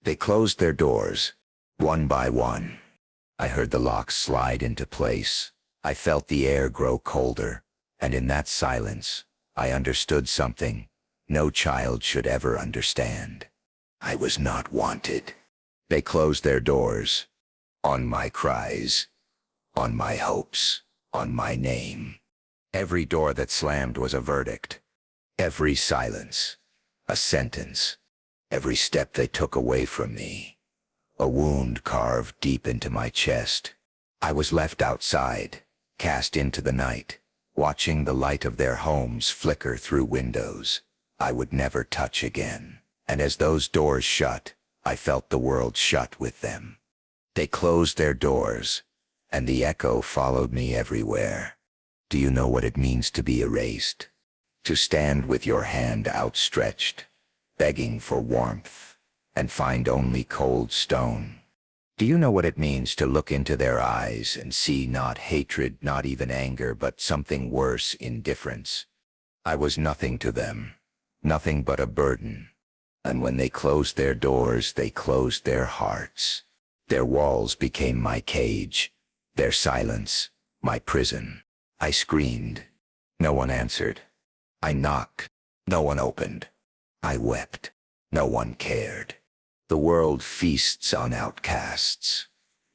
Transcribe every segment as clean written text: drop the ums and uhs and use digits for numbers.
They closed their doors, one by one. I heard the locks slide into place. I felt the air grow colder, and in that silence, I understood something no child should ever understand. I was not wanted. They closed their doors, on my cries, on my hopes, on my name. Every door that slammed was a verdict. Every silence, a sentence. Every step they took away from me, a wound carved deep into my chest. I was left outside, cast into the night, watching the light of their homes flicker through windows I would never touch again. And as those doors shut, I felt the world shut with them. They closed their doors, and the echo followed me everywhere. Do you know what it means to be erased? To stand with your hand outstretched, begging for warmth, and find only cold stone. Do you know what it means to look into their eyes and see not hatred, not even anger, but something worse, indifference? I was nothing to them, nothing but a burden. And when they closed their doors, they closed their hearts. Their walls became my cage, their silence, my prison. I screamed. No one answered. I knocked. No one opened. I wept. No one cared. The world feasts on outcasts.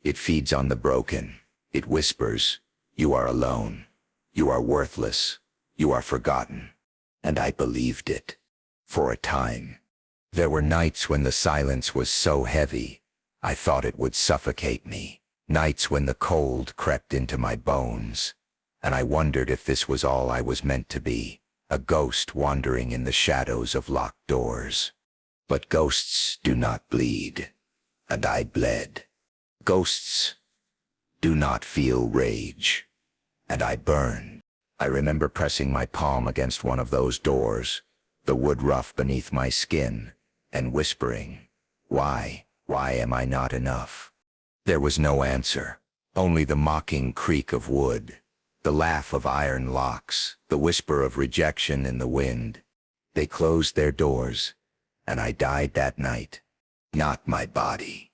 It feeds on the broken. It whispers, you are alone. You are worthless. You are forgotten. And I believed it. For a time. There were nights when the silence was so heavy, I thought it would suffocate me. Nights when the cold crept into my bones, and I wondered if this was all I was meant to be, a ghost wandering in the shadows of locked doors. But ghosts do not bleed, and I bled. Ghosts do not feel rage, and I burned. I remember pressing my palm against one of those doors, the wood rough beneath my skin, and whispering, why am I not enough? There was no answer, only the mocking creak of wood, the laugh of iron locks, the whisper of rejection in the wind. They closed their doors, and I died that night. Not my body,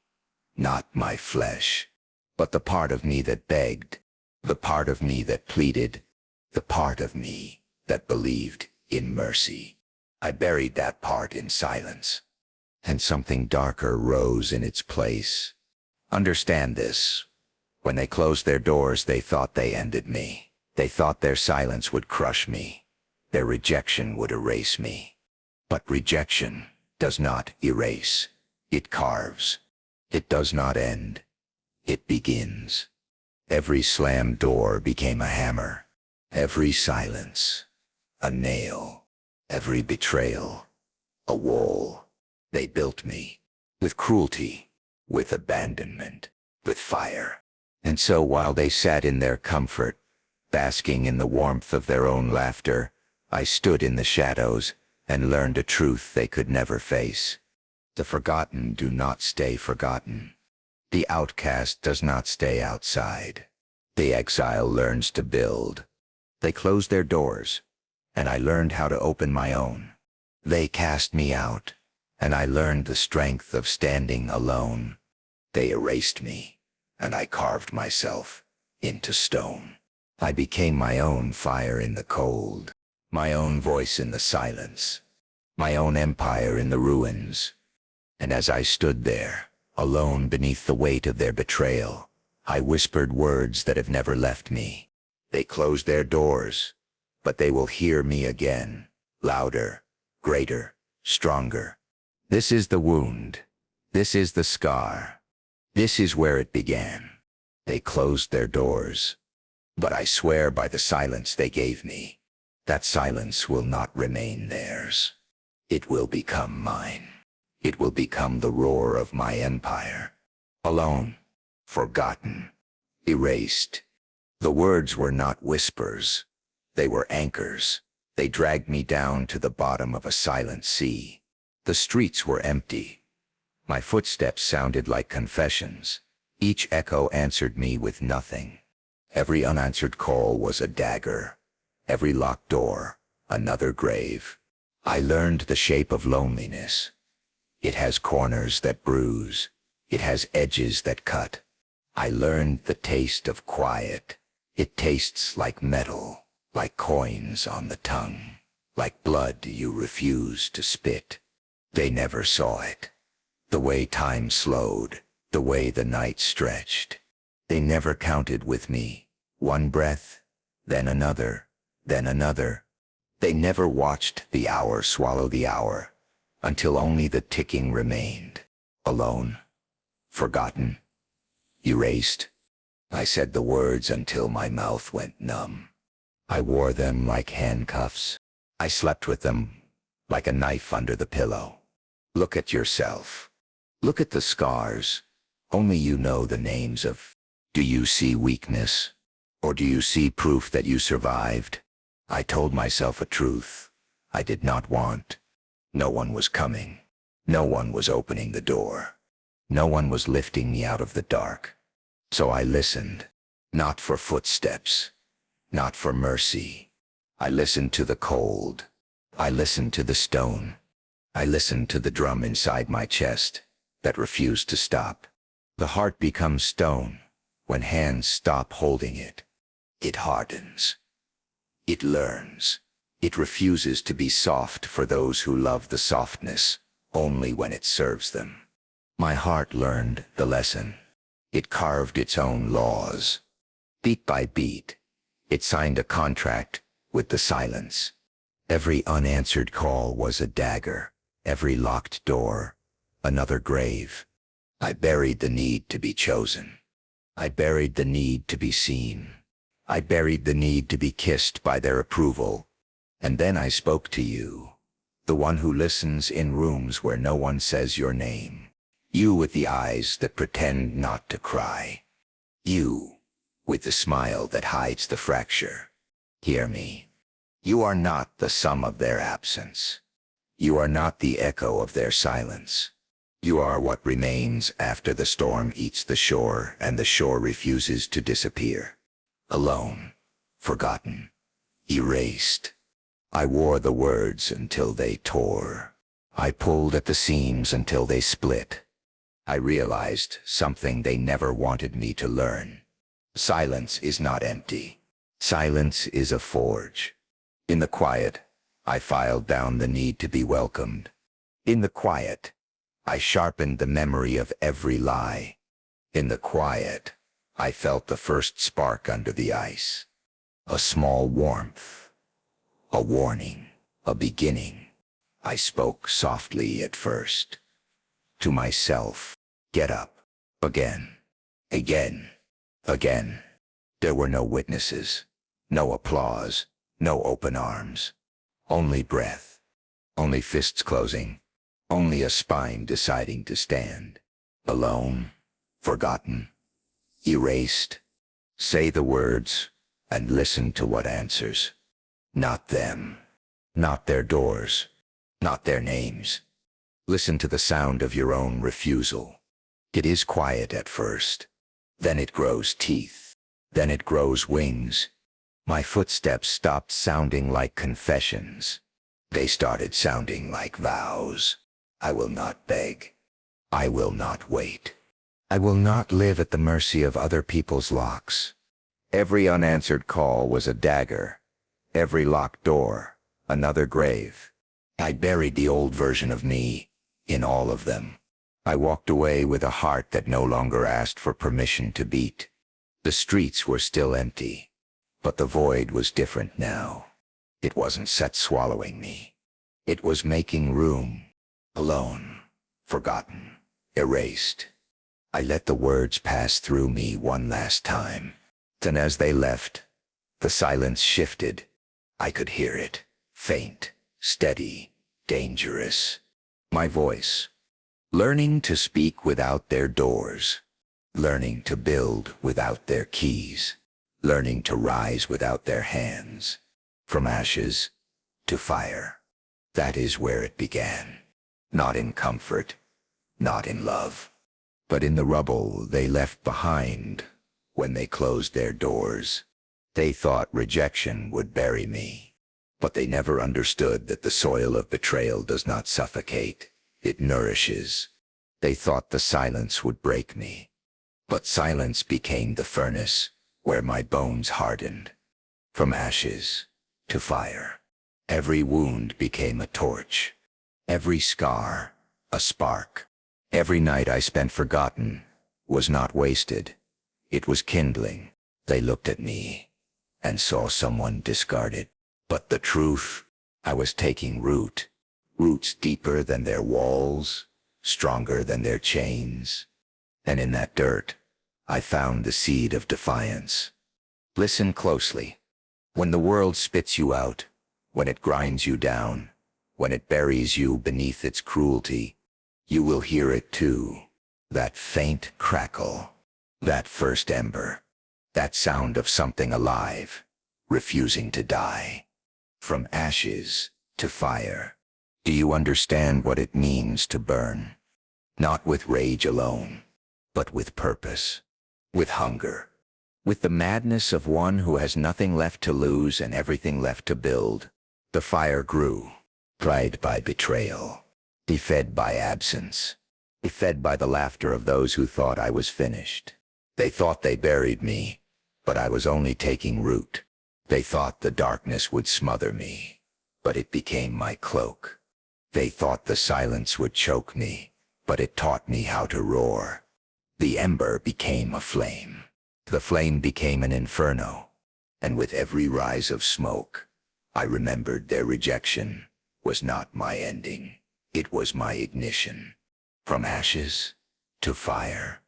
not my flesh, but the part of me that begged, the part of me that pleaded, the part of me that believed in mercy. I buried that part in silence, and something darker rose in its place. Understand this. When they closed their doors, they thought they ended me. They thought their silence would crush me. Their rejection would erase me. But rejection does not erase. It carves. It does not end. It begins. Every slammed door became a hammer. Every silence, a nail. Every betrayal, a wall. They built me, with cruelty, with abandonment, with fire. And so while they sat in their comfort, basking in the warmth of their own laughter, I stood in the shadows and learned a truth they could never face. The forgotten do not stay forgotten. The outcast does not stay outside. The exile learns to build. They closed their doors, and I learned how to open my own. They cast me out, and I learned the strength of standing alone. They erased me, and I carved myself into stone. I became my own fire in the cold, my own voice in the silence, my own empire in the ruins. And as I stood there, alone beneath the weight of their betrayal, I whispered words that have never left me. They closed their doors, but they will hear me again, louder, greater, stronger. This is the wound. This is the scar. This is where it began. They closed their doors, but I swear by the silence they gave me, that silence will not remain theirs. It will become mine. It will become the roar of my empire. Alone, forgotten, erased. The words were not whispers. They were anchors. They dragged me down to the bottom of a silent sea. The streets were empty. My footsteps sounded like confessions. Each echo answered me with nothing. Every unanswered call was a dagger. Every locked door, another grave. I learned the shape of loneliness. It has corners that bruise. It has edges that cut. I learned the taste of quiet. It tastes like metal, like coins on the tongue, like blood you refuse to spit. They never saw it. The way time slowed, the way the night stretched. They never counted with me. One breath, then another, then another. They never watched the hour swallow the hour, until only the ticking remained. Alone, forgotten, erased. I said the words until my mouth went numb. I wore them like handcuffs. I slept with them, like a knife under the pillow. Look at yourself. Look at the scars. Only you know the names of. Do you see weakness? Or do you see proof that you survived? I told myself a truth I did not want. No one was coming. No one was opening the door. No one was lifting me out of the dark. So I listened, not for footsteps, not for mercy. I listened to the cold. I listened to the stone. I listened to the drum inside my chest that refused to stop. The heart becomes stone when hands stop holding it. It hardens. It learns. It refuses to be soft for those who love the softness only when it serves them. My heart learned the lesson. It carved its own laws. Beat by beat, it signed a contract with the silence. Every unanswered call was a dagger. Every locked door, another grave. I buried the need to be chosen. I buried the need to be seen. I buried the need to be kissed by their approval. And then I spoke to you, the one who listens in rooms where no one says your name. You with the eyes that pretend not to cry. You with the smile that hides the fracture. Hear me. You are not the sum of their absence. You are not the echo of their silence. You are what remains after the storm eats the shore and the shore refuses to disappear. Alone, forgotten, erased. I wore the words until they tore. I pulled at the seams until they split. I realized something they never wanted me to learn. Silence is not empty. Silence is a forge. In the quiet, I filed down the need to be welcomed. In the quiet, I sharpened the memory of every lie. In the quiet, I felt the first spark under the ice. A small warmth. A warning. A beginning. I spoke softly at first. To myself, get up. Again. Again. Again. There were no witnesses. No applause. No open arms. Only breath. Only fists closing. Only a spine deciding to stand. Alone. Forgotten. Erased. Say the words, and listen to what answers. Not them. Not their doors. Not their names. Listen to the sound of your own refusal. It is quiet at first. Then it grows teeth. Then it grows wings. My footsteps stopped sounding like confessions. They started sounding like vows. I will not beg. I will not wait. I will not live at the mercy of other people's locks. Every unanswered call was a dagger. Every locked door, another grave. I buried the old version of me in all of them. I walked away with a heart that no longer asked for permission to beat. The streets were still empty, but the void was different now. It wasn't set swallowing me. It was making room. Alone, forgotten, erased. I let the words pass through me one last time. Then as they left, the silence shifted. I could hear it, faint, steady, dangerous. My voice, learning to speak without their doors, learning to build without their keys, learning to rise without their hands. From ashes to fire. That is where it began. Not in comfort, not in love, but in the rubble they left behind when they closed their doors. They thought rejection would bury me, but they never understood that the soil of betrayal does not suffocate. It nourishes. They thought the silence would break me. But silence became the furnace where my bones hardened. From ashes to fire. Every wound became a torch. Every scar, a spark. Every night I spent forgotten was not wasted. It was kindling. They looked at me and saw someone discarded. But the truth, I was taking root. Roots deeper than their walls, stronger than their chains. And in that dirt, I found the seed of defiance. Listen closely. When the world spits you out, when it grinds you down, when it buries you beneath its cruelty, you will hear it too. That faint crackle, that first ember, that sound of something alive, refusing to die. From ashes to fire. Do you understand what it means to burn? Not with rage alone, but with purpose, with hunger, with the madness of one who has nothing left to lose and everything left to build. The fire grew, dried by betrayal, defed by absence, defed by the laughter of those who thought I was finished. They thought they buried me, but I was only taking root. They thought the darkness would smother me, but it became my cloak. They thought the silence would choke me, but it taught me how to roar. The ember became a flame. The flame became an inferno, and with every rise of smoke, I remembered their rejection was not my ending. It was my ignition. From ashes to fire.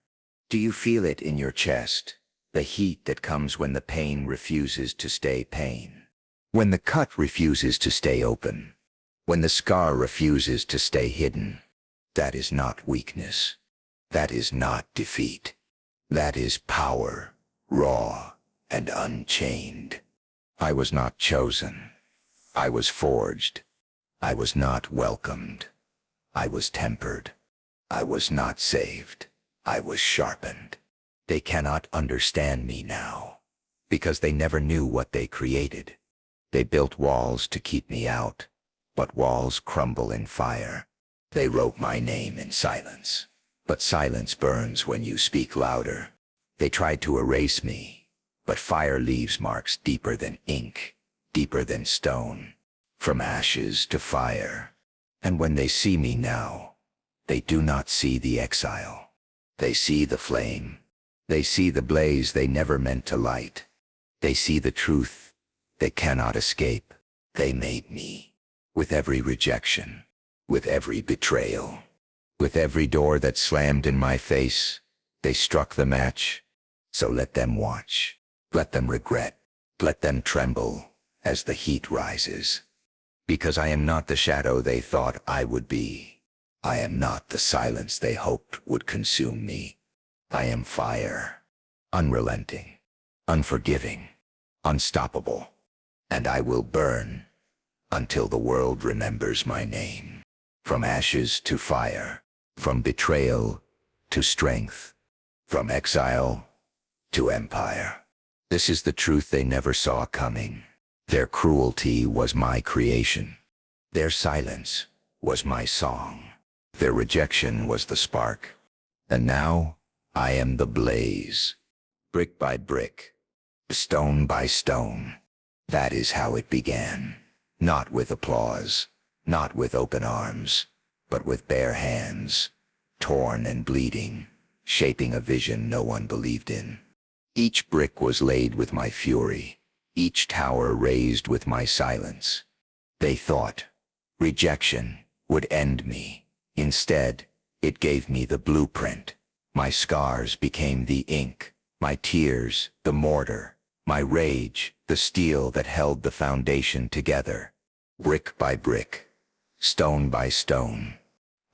Do you feel it in your chest? The heat that comes when the pain refuses to stay pain. When the cut refuses to stay open. When the scar refuses to stay hidden. That is not weakness. That is not defeat. That is power, raw and unchained. I was not chosen. I was forged. I was not welcomed. I was tempered. I was not saved. I was sharpened. They cannot understand me now, because they never knew what they created. They built walls to keep me out, but walls crumble in fire. They wrote my name in silence, but silence burns when you speak louder. They tried to erase me, but fire leaves marks deeper than ink, deeper than stone, from ashes to fire. And when they see me now, they do not see the exile. They see the flame. They see the blaze they never meant to light. They see the truth they cannot escape. They made me. With every rejection, with every betrayal, with every door that slammed in my face, they struck the match. So let them watch. Let them regret. Let them tremble as the heat rises. Because I am not the shadow they thought I would be. I am not the silence they hoped would consume me. I am fire, unrelenting, unforgiving, unstoppable, and I will burn until the world remembers my name. From ashes to fire, from betrayal to strength, from exile to empire. This is the truth they never saw coming. Their cruelty was my creation. Their silence was my song. Their rejection was the spark. And now I am the blaze. Brick by brick, stone by stone. That is how it began. Not with applause, not with open arms, but with bare hands, torn and bleeding, shaping a vision no one believed in. Each brick was laid with my fury, each tower raised with my silence. They thought rejection would end me. Instead, it gave me the blueprint. My scars became the ink, my tears the mortar, my rage the steel that held the foundation together. Brick by brick, stone by stone.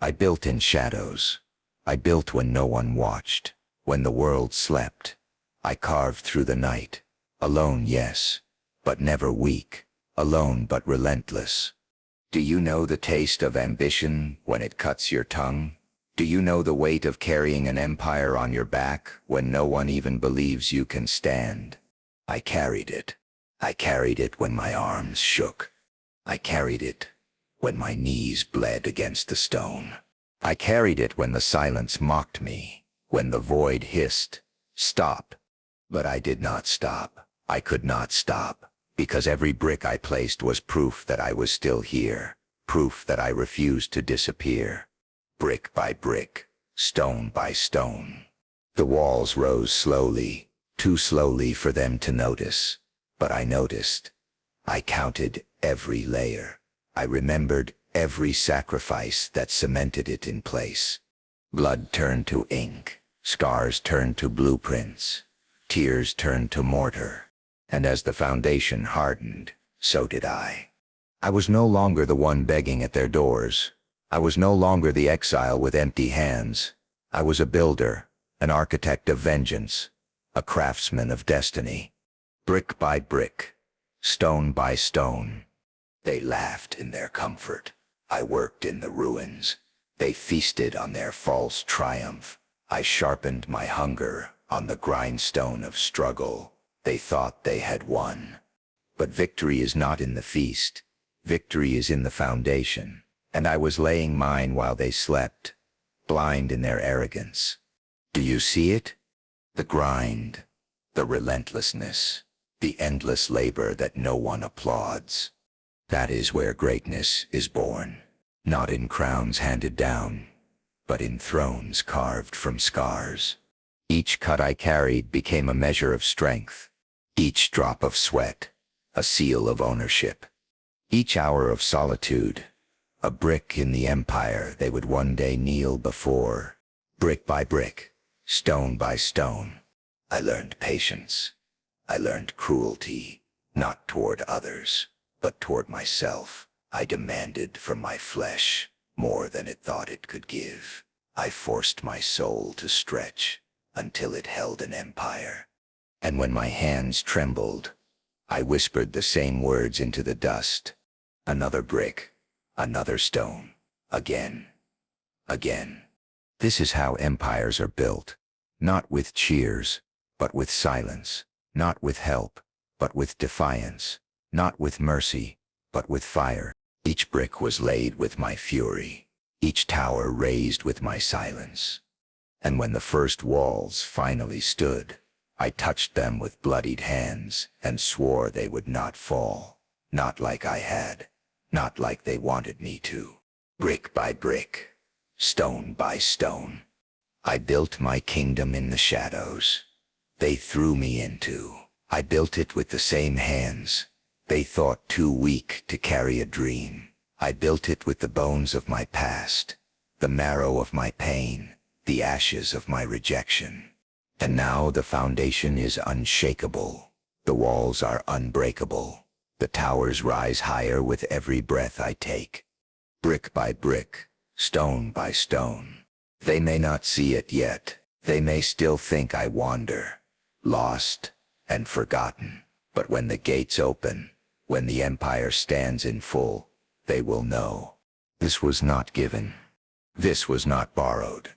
I built in shadows. I built when no one watched, when the world slept. I carved through the night, alone, yes, but never weak, alone but relentless. Do you know the taste of ambition when it cuts your tongue? Do you know the weight of carrying an empire on your back when no one even believes you can stand? I carried it. I carried it when my arms shook. I carried it when my knees bled against the stone. I carried it when the silence mocked me, when the void hissed, "Stop." But I did not stop. I could not stop, because every brick I placed was proof that I was still here, proof that I refused to disappear. Brick by brick, stone by stone. The walls rose slowly, too slowly for them to notice. But I noticed. I counted every layer. I remembered every sacrifice that cemented it in place. Blood turned to ink, scars turned to blueprints, tears turned to mortar. And as the foundation hardened, so did I. I was no longer the one begging at their doors. I was no longer the exile with empty hands. I was a builder, an architect of vengeance, a craftsman of destiny. Brick by brick, stone by stone. They laughed in their comfort. I worked in the ruins. They feasted on their false triumph. I sharpened my hunger on the grindstone of struggle. They thought they had won. But victory is not in the feast. Victory is in the foundation. And I was laying mine while they slept, blind in their arrogance. Do you see it? The grind, the relentlessness, the endless labor that no one applauds. That is where greatness is born, not in crowns handed down, but in thrones carved from scars. Each cut I carried became a measure of strength, each drop of sweat, a seal of ownership, each hour of solitude, a brick in the empire they would one day kneel before. Brick by brick, stone by stone, I learned patience. I learned cruelty, not toward others, but toward myself. I demanded from my flesh more than it thought it could give. I forced my soul to stretch until it held an empire. And when my hands trembled, I whispered the same words into the dust. Another brick, another stone, again, again. This is how empires are built, not with cheers, but with silence, not with help, but with defiance, not with mercy, but with fire. Each brick was laid with my fury, each tower raised with my silence. And when the first walls finally stood, I touched them with bloodied hands and swore they would not fall, not like I had, not like they wanted me to. Brick by brick, stone by stone, I built my kingdom in the shadows. They threw me into. I built it with the same hands they thought too weak to carry a dream. I built it with the bones of my past, the marrow of my pain, the ashes of my rejection. And now the foundation is unshakable. The walls are unbreakable. The towers rise higher with every breath I take. Brick by brick, stone by stone. They may not see it yet. They may still think I wander, lost and forgotten. But when the gates open, when the empire stands in full, they will know. This was not given. This was not borrowed.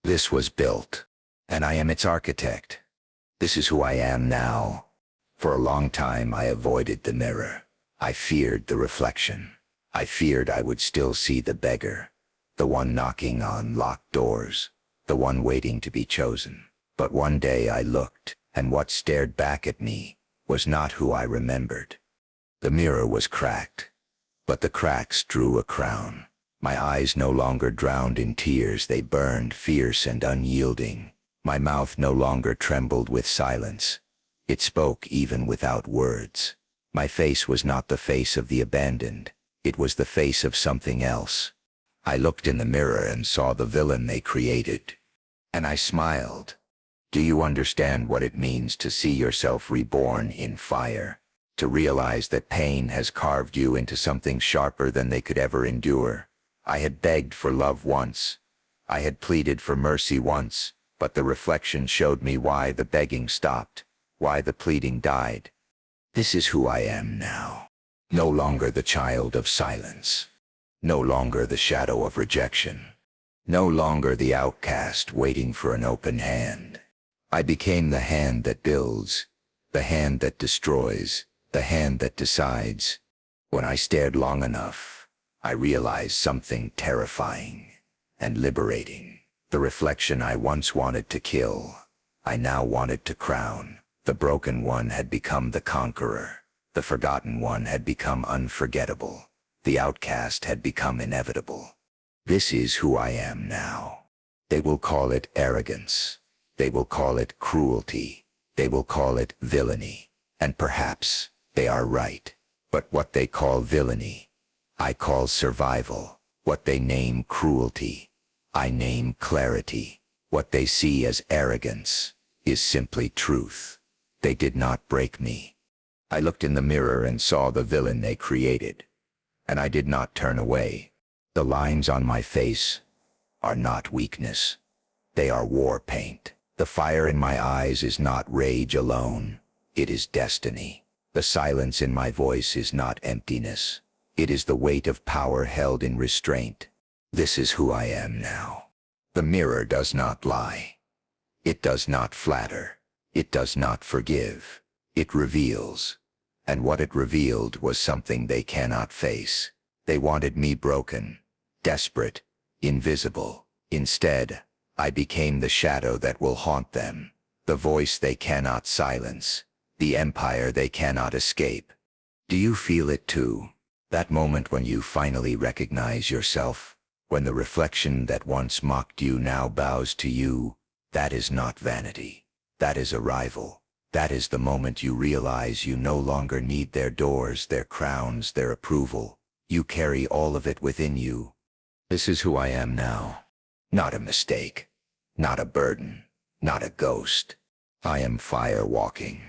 This was built. And I am its architect. This is who I am now. For a long time I avoided the mirror. I feared the reflection. I feared I would still see the beggar, the one knocking on locked doors, the one waiting to be chosen. But one day I looked, and what stared back at me was not who I remembered. The mirror was cracked, but the cracks drew a crown. My eyes no longer drowned in tears, they burned fierce and unyielding. My mouth no longer trembled with silence. It spoke even without words. My face was not the face of the abandoned. It was the face of something else. I looked in the mirror and saw the villain they created. And I smiled. Do you understand what it means to see yourself reborn in fire? To realize that pain has carved you into something sharper than they could ever endure? I had begged for love once. I had pleaded for mercy once, but the reflection showed me why the begging stopped, why the pleading died. This is who I am now. No longer the child of silence. No longer the shadow of rejection. No longer the outcast waiting for an open hand. I became the hand that builds, the hand that destroys, the hand that decides. When I stared long enough, I realized something terrifying. and liberating. The reflection I once wanted to kill, I now wanted to crown. The broken one had become the conqueror. The forgotten one had become unforgettable. The outcast had become inevitable. This is who I am now. They will call it arrogance. They will call it cruelty. They will call it villainy. And perhaps they are right. But what they call villainy, I call survival. What they name cruelty, I name clarity. What they see as arrogance is simply truth. They did not break me. I looked in the mirror and saw the villain they created, and I did not turn away. The lines on my face are not weakness. They are war paint. The fire in my eyes is not rage alone. It is destiny. The silence in my voice is not emptiness. It is the weight of power held in restraint. This is who I am now. The mirror does not lie. It does not flatter. It does not forgive. It reveals. And what it revealed was something they cannot face. They wanted me broken, desperate, invisible. Instead, I became the shadow that will haunt them, the voice they cannot silence, the empire they cannot escape. Do you feel it too? That moment when you finally recognize yourself, when the reflection that once mocked you now bows to you, that is not vanity. That is arrival. That is the moment you realize you no longer need their doors, their crowns, their approval. You carry all of it within you. This is who I am now. Not a mistake. Not a burden. Not a ghost. I am fire walking.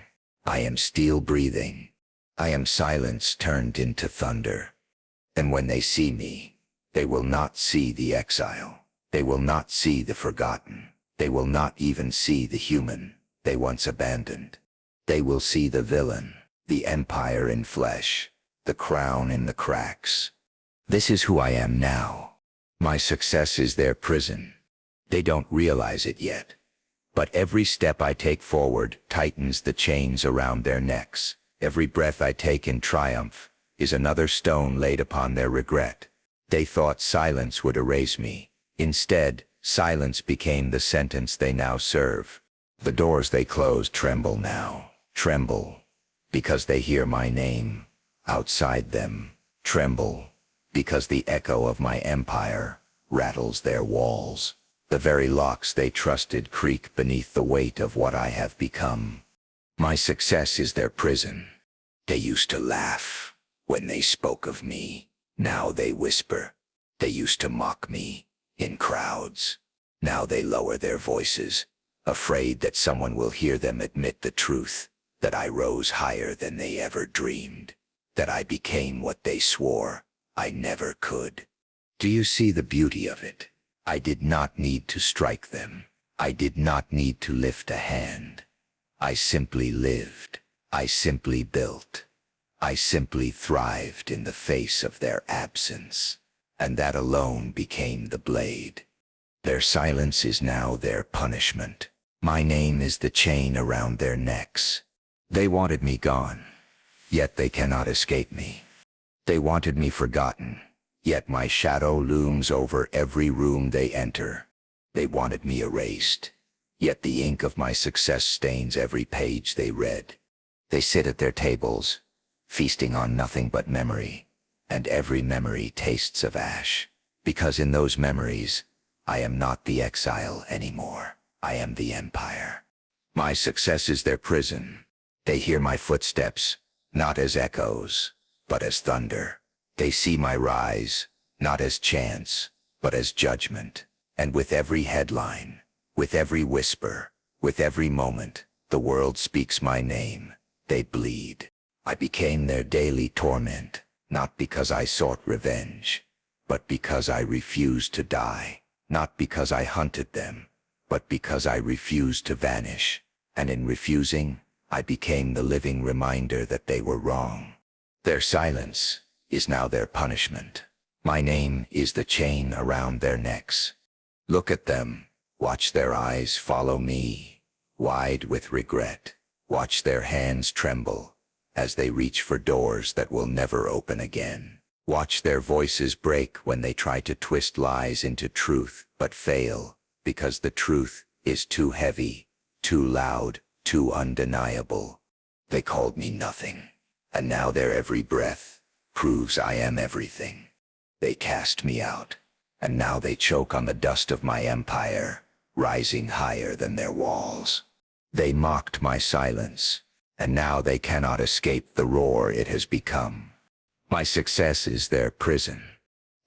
I am steel breathing. I am silence turned into thunder. And when they see me, they will not see the exile. They will not see the forgotten. They will not even see the human they once abandoned. They will see the villain, the empire in flesh, the crown in the cracks. This is who I am now. My success is their prison. They don't realize it yet. But every step I take forward tightens the chains around their necks. Every breath I take in triumph is another stone laid upon their regret. They thought silence would erase me. Instead, silence became the sentence they now serve. The doors they closed tremble now. Tremble because they hear my name. Outside them, tremble because the echo of my empire rattles their walls. The very locks they trusted creak beneath the weight of what I have become. My success is their prison. They used to laugh when they spoke of me. Now they whisper. They used to mock me in crowds. Now they lower their voices, afraid that someone will hear them admit the truth, that I rose higher than they ever dreamed, that I became what they swore I never could. Do you see the beauty of it? I did not need to strike them. I did not need to lift a hand. I simply lived. I simply built. I simply thrived in the face of their absence. And that alone became the blade. Their silence is now their punishment. My name is the chain around their necks. They wanted me gone, yet they cannot escape me. They wanted me forgotten, yet my shadow looms over every room they enter. They wanted me erased, yet the ink of my success stains every page they read. They sit at their tables, feasting on nothing but memory, and every memory tastes of ash, because in those memories, I am not the exile anymore. I am the empire. My success is their prison. They hear my footsteps, not as echoes, but as thunder. They see my rise, not as chance, but as judgment. And with every headline, with every whisper, with every moment, the world speaks my name. They bleed. I became their daily torment, not because I sought revenge, but because I refused to die. Not because I hunted them, but because I refused to vanish. And in refusing, I became the living reminder that they were wrong. Their silence is now their punishment. My name is the chain around their necks. Look at them. Watch their eyes follow me, wide with regret. Watch their hands tremble as they reach for doors that will never open again. Watch their voices break when they try to twist lies into truth, but fail, because the truth is too heavy, too loud, too undeniable. They called me nothing, and now their every breath proves I am everything. They cast me out, and now they choke on the dust of my empire, rising higher than their walls. They mocked my silence, and now they cannot escape the roar it has become. My success is their prison,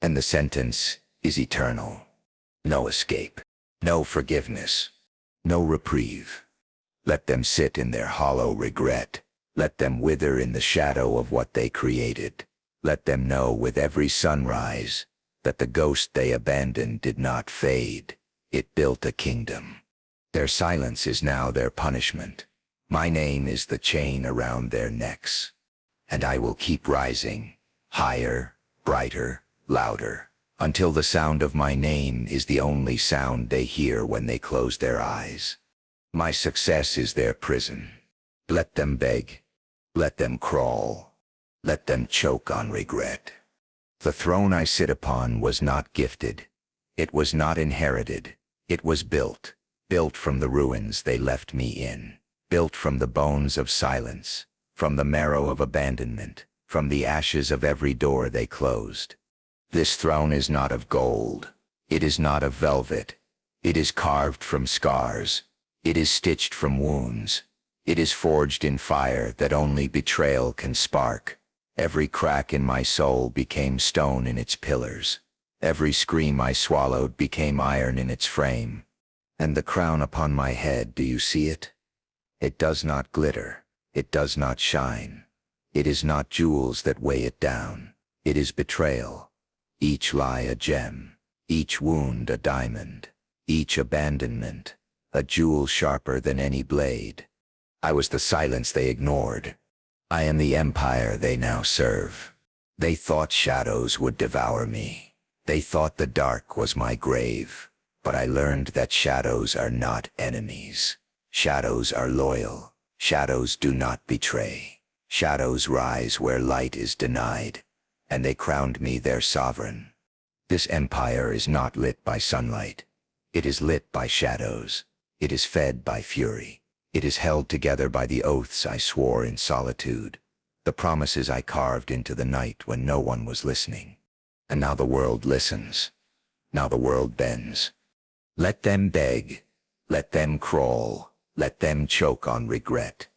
and the sentence is eternal. No escape, no forgiveness, no reprieve. Let them sit in their hollow regret. Let them wither in the shadow of what they created. Let them know with every sunrise that the ghost they abandoned did not fade. It built a kingdom. Their silence is now their punishment. My name is the chain around their necks. And I will keep rising, higher, brighter, louder, until the sound of my name is the only sound they hear when they close their eyes. My success is their prison. Let them beg. Let them crawl. Let them choke on regret. The throne I sit upon was not gifted. It was not inherited. It was built from the ruins they left me in. Built from the bones of silence, from the marrow of abandonment, from the ashes of every door they closed. This throne is not of gold. It is not of velvet. It is carved from scars. It is stitched from wounds. It is forged in fire that only betrayal can spark. Every crack in my soul became stone in its pillars. Every scream I swallowed became iron in its frame. And the crown upon my head, do you see it? It does not glitter. It does not shine. It is not jewels that weigh it down. It is betrayal. Each lie a gem. Each wound a diamond. Each abandonment a jewel sharper than any blade. I was the silence they ignored. I am the empire they now serve. They thought shadows would devour me. They thought the dark was my grave. But I learned that shadows are not enemies. Shadows are loyal. Shadows do not betray. Shadows rise where light is denied, and they crowned me their sovereign. This empire is not lit by sunlight. It is lit by shadows. It is fed by fury. It is held together by the oaths I swore in solitude, the promises I carved into the night when no one was listening. And now the world listens. Now the world bends. Let them beg. Let them crawl. Let them choke on regret.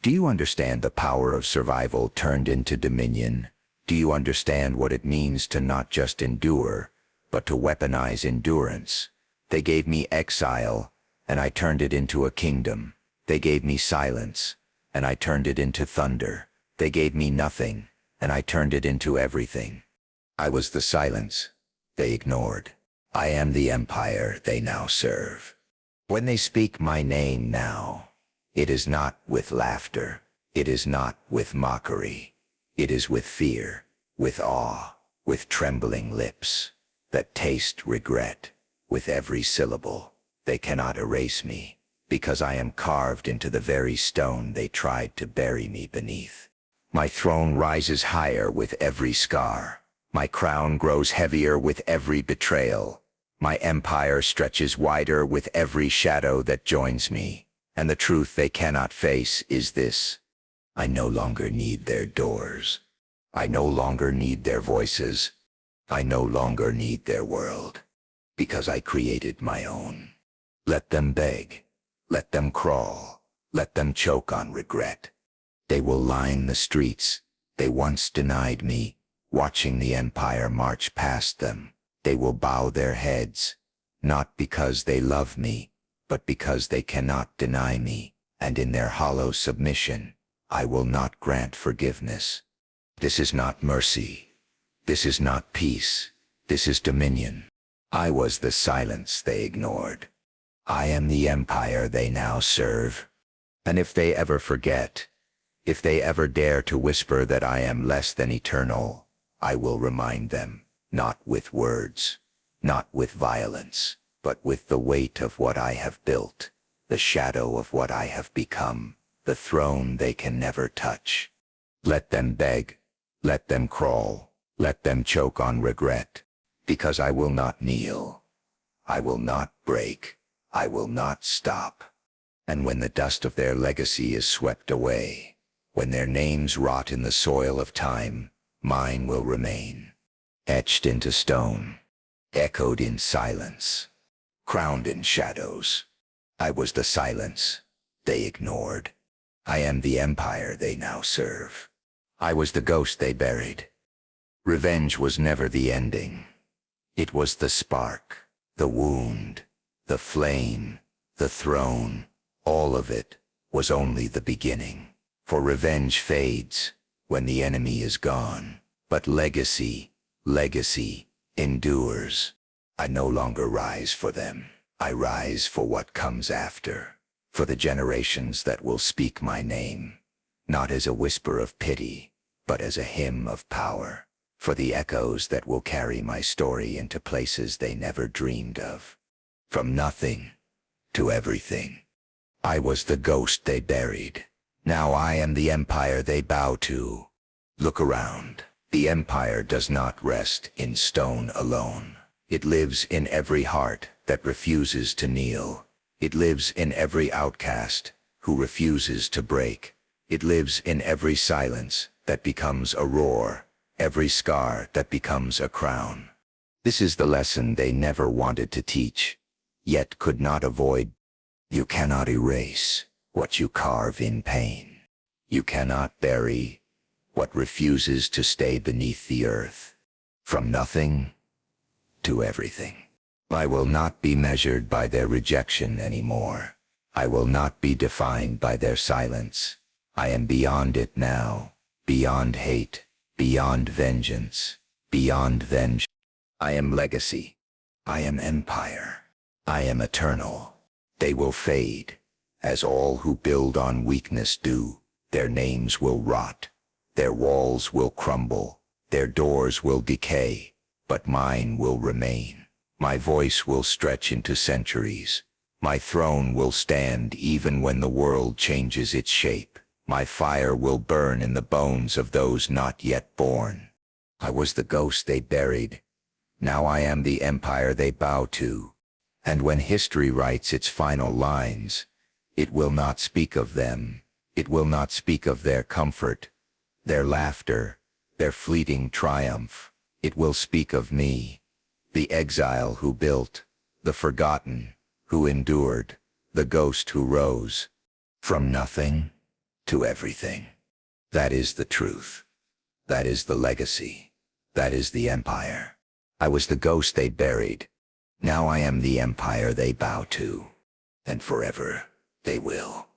Do you understand the power of survival turned into dominion? Do you understand what it means to not just endure, but to weaponize endurance? They gave me exile, and I turned it into a kingdom. They gave me silence, and I turned it into thunder. They gave me nothing, and I turned it into everything. I was the silence they ignored. I am the empire they now serve. When they speak my name now, it is not with laughter. It is not with mockery. It is with fear, with awe, with trembling lips that taste regret with every syllable. They cannot erase me, because I am carved into the very stone they tried to bury me beneath. My throne rises higher with every scar. My crown grows heavier with every betrayal. My empire stretches wider with every shadow that joins me. And the truth they cannot face is this: I no longer need their doors. I no longer need their voices. I no longer need their world, because I created my own. Let them beg. Let them crawl. Let them choke on regret. They will line the streets they once denied me, watching the empire march past them. They will bow their heads, not because they love me, but because they cannot deny me, and in their hollow submission, I will not grant forgiveness. This is not mercy. This is not peace. This is dominion. I was the silence they ignored. I am the empire they now serve. And if they ever forget, if they ever dare to whisper that I am less than eternal, I will remind them, not with words, not with violence, but with the weight of what I have built, the shadow of what I have become, the throne they can never touch. Let them beg. Let them crawl. Let them choke on regret, because I will not kneel. I will not break. I will not stop. And when the dust of their legacy is swept away, when their names rot in the soil of time, mine will remain, etched into stone, echoed in silence, crowned in shadows. I was the silence they ignored. I am the empire they now serve. I was the ghost they buried. Revenge was never the ending. It was the spark, the wound, the flame, the throne. All of it was only the beginning. For revenge fades when the enemy is gone. But legacy endures. I no longer rise for them. I rise for what comes after. For the generations that will speak my name, not as a whisper of pity, but as a hymn of power. For the echoes that will carry my story into places they never dreamed of. From nothing to everything. I was the ghost they buried. Now I am the empire they bow to. Look around. The empire does not rest in stone alone. It lives in every heart that refuses to kneel. It lives in every outcast who refuses to break. It lives in every silence that becomes a roar, every scar that becomes a crown. This is the lesson they never wanted to teach, yet could not avoid. You cannot erase what you carve in pain. You cannot bury what refuses to stay beneath the earth. From nothing to everything. I will not be measured by their rejection anymore. I will not be defined by their silence. I am beyond it now, beyond hate, beyond vengeance, beyond vengeance. I am legacy. I am empire. I am eternal. They will fade, as all who build on weakness do. Their names will rot. Their walls will crumble. Their doors will decay. But mine will remain. My voice will stretch into centuries. My throne will stand even when the world changes its shape. My fire will burn in the bones of those not yet born. I was the ghost they buried. Now I am the empire they bow to. And when history writes its final lines, it will not speak of them. It will not speak of their comfort, their laughter, their fleeting triumph. It will speak of me, the exile who built, the forgotten who endured, the ghost who rose from nothing to everything. That is the truth. That is the legacy. That is the empire. I was the ghost they buried. Now I am the empire they bow to, and forever they will.